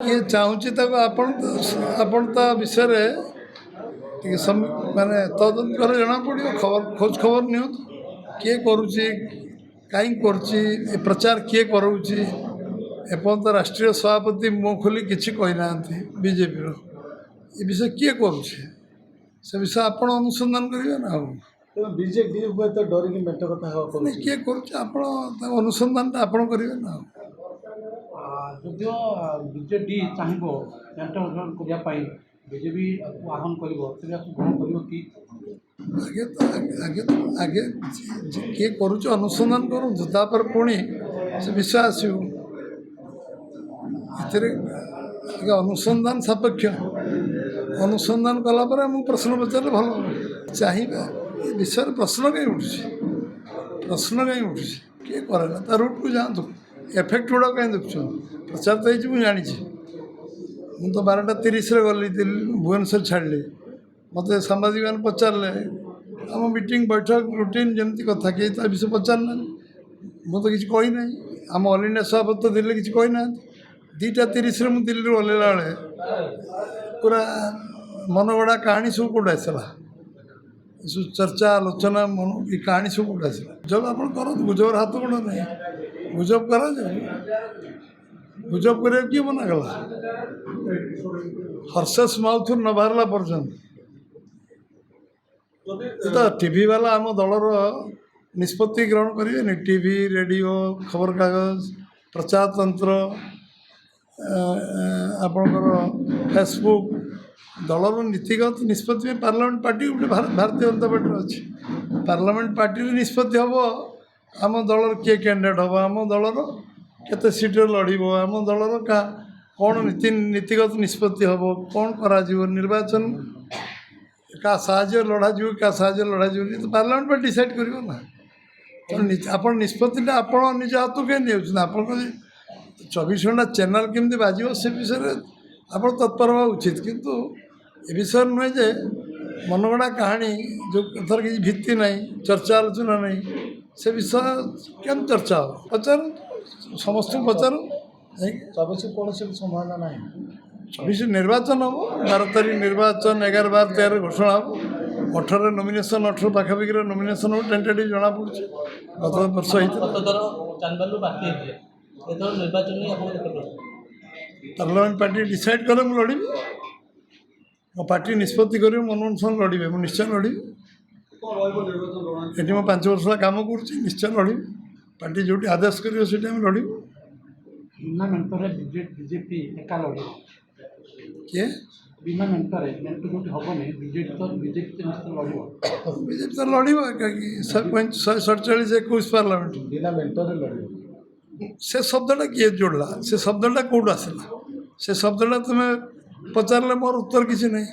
किए चाहूँगी तक आपण ता विषय माने तदंत कर जना पड़ो खबर खोज खबर नि किए करुच्ची कहीं कर प्रचार किए करोची एपर्त राष्ट्रीय सभापति मुँह खोली किसी कहना बीजेपी ये विषय किए करुच्छे से विषय आप अनुसंधान करेंगे ना बीजेपी तो डरिक मेट कथा किए कर अनुसंधान आप करेंगे ना ଯଦିଓ ବିଜେଡି ଚାହିଁବ ମେଣ୍ଟ ଗଠନ କରିବା ପାଇଁ ବିଜେପି ଆହ୍ୱାନ କରିବ ତେବେ ଆକୁ ଗ୍ରହଣ କରିବ କି? आगे तो आगे तो आगे किए करुच अनुसंधान करूँ तापर पुणी से विषय आसो अनुसंधान सापेक्ष अनुसंधान कलापर मुझे प्रश्न पचारे भल चाहिए ये विषय प्रश्न कहीं प्रश्न कहीं उठुଛି किए करेना ता रूट को जातु एफेक्ट गुड़ा कहीं देखुं प्रचार तो मुझे जानी मुझे तो 12:30 गली भुवनेश्वर छाड़ी मत सांबादिक मैंने पचारे आम मीटिंग बैठक रुटीन जमी कथा किए विषय पचारना मुझे तो किसी कही ना आम ऑल इंडिया सभापति तो दिल्ली किसी कही ना 2:30 मुझे दिल्ली ओल्ला बेले पूरा मनगढ़ा कहानी सब कौट आसला चर्चा आलोचना मन ये कहानी सब कौट आसला जब आप गुजब हाथ गुण नहीं गुजब करा गुजब कर किए मना कला हर्षेस माउथ न बाहरला पर्यंत तो टीवी वाला आम दलर निष्पत्ति ग्रहण करेंगे टीवी रेडियो खबर कागज प्रचार तंत्र आपणकर फेसबुक दलर नीतिगत निष्पत्ति पार्लियामेंट पार्टी गोटे भारतीय जनता पार्टी अच्छी पार्लियामेंट पार्टी निष्पत्ति हम आम दलर किए कैंडिडेट हम आम दलर केते सीट्रे लड़ब आम दलर का कौन नीतिगत निष्पत्ति हम कौन करा निर्वाचन क्या साहय लड़ा जीव क्या साहय लड़ा जीव तो पार्लियामेंट पर डिसाइड कर ना आप निष्पत्ति आप निज हाथ कहीं नहीं आप 24 घंटा चैनल केमती बाज से विषय आप तत्पर हवा उचित किंतु ए विषय नुहे जे मनगढ़ा कहानी जो कथार किसी भित्ति ना चर्चा आलोचना नहीं से विषय केम चर्चा हो पचार समस्त पचार 24 कौन संभावना ना 24 निर्वाचन हम 12 तारीख निर्वाचन 11, 12, 13 घोषणा हम 18 नॉमिनेशन 18 पाखापाखि नॉमिनेशन हम टेंटेटिव जना पड़ी गत वर्ष पार्लियामेंट पार्टी डिसाइड करे मुझे लड़ी मो पार्टी निष्पत्ति कर मनमोहन सिंह लड़े मुझे निश्चय लड़ी ये 5 वर्ष काम कर निश्चय लड़ी पार्टी जो आदेश कर लड़ी बिना मेंटरे बीजेपी एका लड़े किए बिना मेंटरे मेंट जो हेनी बीजेपी तो निश्चय लड़ बीजेपी तो लड़ 147 21 पार्लियामेंट बिना मेंटरे लड़ से शब्दटा किए जोड़ला से शब्दटा कौट आसला से शब्दटा तुम्हें पचारे मोर उत्तर किसी नहीं।